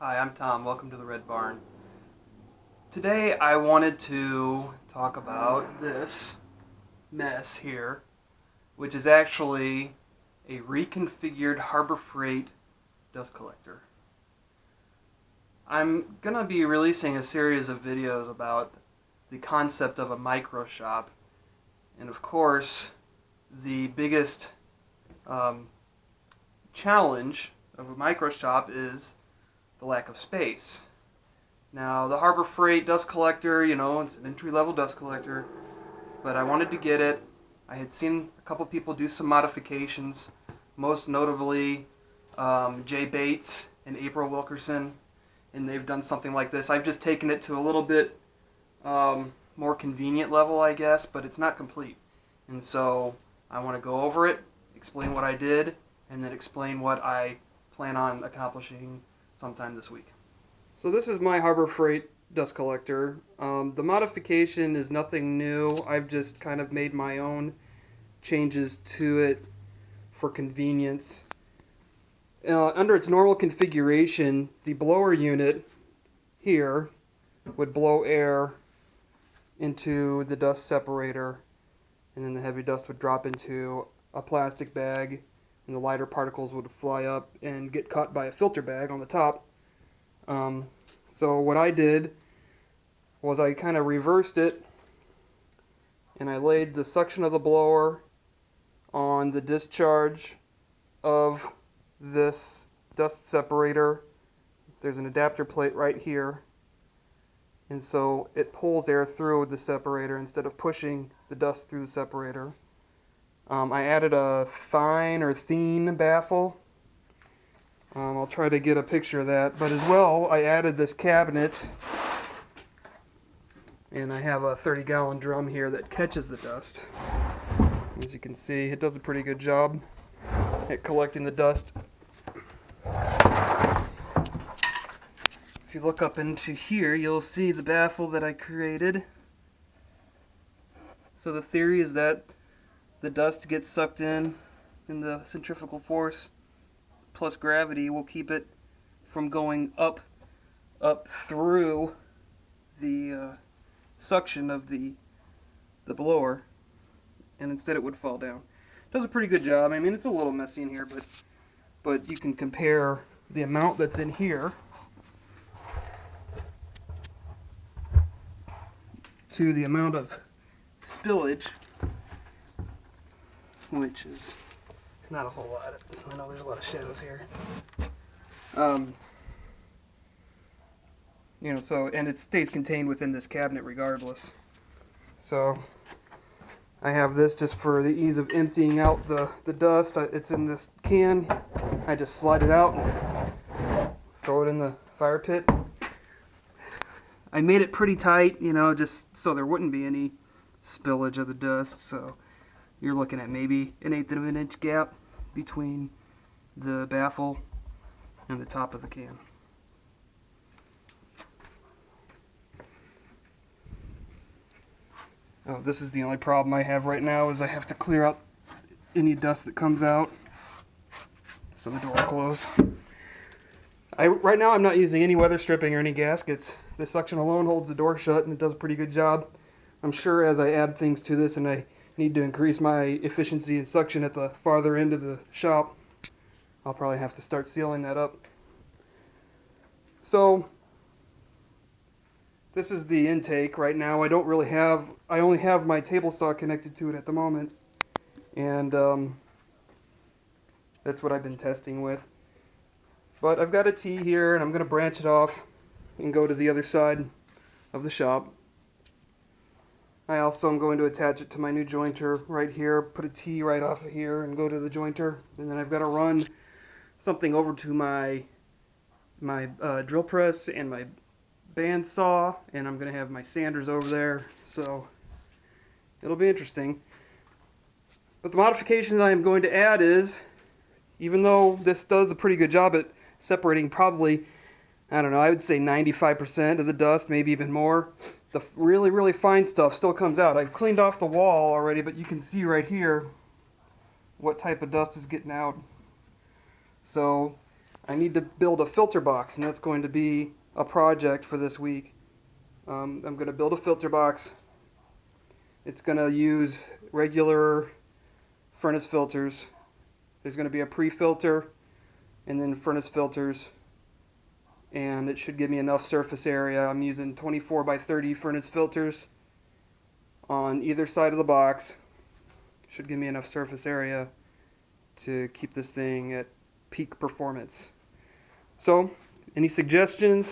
Hi, I'm Tom. Welcome to the Red Barn. Today I wanted to talk about this mess here, which is actually a reconfigured Harbor Freight dust collector. I'm going to be releasing a series of videos about the concept of a micro shop, and of course, the biggest challenge of a micro shop is the lack of space. Now, the Harbor Freight dust collector, it's an entry-level dust collector, but I wanted to get it. I had seen a couple people do some modifications, most notably Jay Bates and April Wilkerson, and they've done something like this. I've just taken it to a little bit more convenient level, I guess, but it's not complete. And so I want to go over it, explain what I did, and then explain what I plan on accomplishing sometime this week. So this is my Harbor Freight dust collector. The modification is nothing new. I've just kind of made my own changes to it for convenience. Under its normal configuration, the blower unit here would blow air into the dust separator, and then the heavy dust would drop into a plastic bag, and the lighter particles would fly up and get caught by a filter bag on the top. So what I did was I kind of reversed it, and I laid the suction of the blower on the discharge of this dust separator. There's an adapter plate right here, and so it pulls air through the separator instead of pushing the dust through the separator. I added a fine or thin baffle. I'll try to get a picture of that, but as well I added this cabinet, and I have a 30-gallon drum here that catches the dust. As you can see, it does a pretty good job at collecting the dust. If you look up into here, you'll see the baffle that I created. So the theory is that the dust gets sucked in, and the centrifugal force plus gravity will keep it from going up through the suction of the blower, and instead it would fall down. Does a pretty good job. I mean, it's a little messy in here, but you can compare the amount that's in here to the amount of spillage, which is not a whole lot. I know there's a lot of shadows here. And it stays contained within this cabinet regardless. So I have this just for the ease of emptying out the dust. It's in this can. I just slide it out and throw it in the fire pit. I made it pretty tight, just so there wouldn't be any spillage of the dust. So you're looking at maybe 1/8 of an inch gap between the baffle and the top of the can. Oh, this is the only problem I have right now, is I have to clear out any dust that comes out, so the door will close. Right now I'm not using any weather stripping or any gaskets. The suction alone holds the door shut, and it does a pretty good job. I'm sure as I add things to this and I need to increase my efficiency in suction at the farther end of the shop, I'll probably have to start sealing that up. So this is the intake right now. I only have my table saw connected to it at the moment, and that's what I've been testing with. But I've got a T here, and I'm going to branch it off and go to the other side of the shop. I also am going to attach it to my new jointer right here, put a T right off of here and go to the jointer, and then I've got to run something over to my drill press and my band saw, and I'm going to have my sanders over there, so it'll be interesting. But the modifications I am going to add is, even though this does a pretty good job at separating probably, I would say 95% of the dust, maybe even more, the really, really fine stuff still comes out. I've cleaned off the wall already, but you can see right here what type of dust is getting out. So I need to build a filter box, and that's going to be a project for this week. I'm going to build a filter box. It's going to use regular furnace filters. There's going to be a pre-filter and then furnace filters, and it should give me enough surface area. I'm using 24 by 30 furnace filters on either side of the box. Should give me enough surface area to keep this thing at peak performance. So, any suggestions,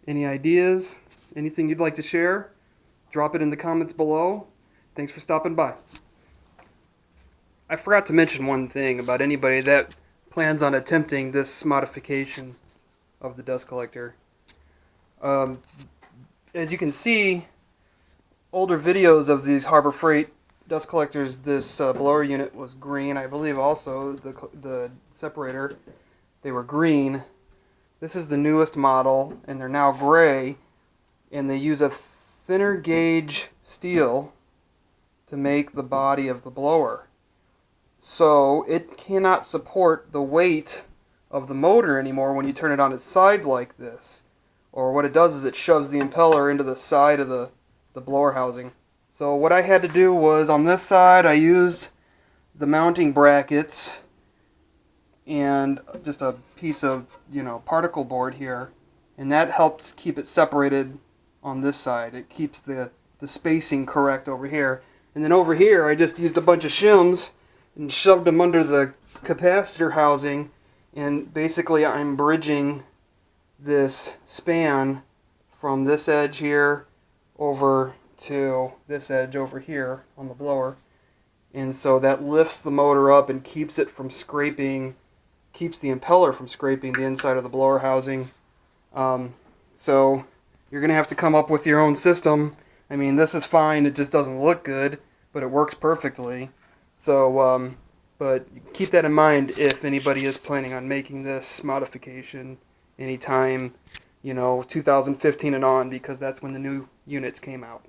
any ideas, anything you'd like to share, drop it in the comments below. Thanks for stopping by. I forgot to mention one thing about anybody that plans on attempting this modification of the dust collector. As you can see, older videos of these Harbor Freight dust collectors, this blower unit was green. I believe also the separator, they were green. This is the newest model, and they're now gray, and they use a thinner gauge steel to make the body of the blower. So it cannot support the weight of the motor anymore when you turn it on its side like this. Or what it does is it shoves the impeller into the side of the blower housing. So what I had to do was, on this side I used the mounting brackets and just a piece of, particle board here, and that helps keep it separated on this side. It keeps the spacing correct over here. And then over here I just used a bunch of shims and shoved them under the capacitor housing, and basically I'm bridging this span from this edge here over to this edge over here on the blower, and so that lifts the motor up and keeps it from scraping, keeps the impeller from scraping the inside of the blower housing. So you're gonna have to come up with your own system. I mean, this is fine, it just doesn't look good, but it works perfectly. So but keep that in mind if anybody is planning on making this modification anytime 2015 and on, because that's when the new units came out.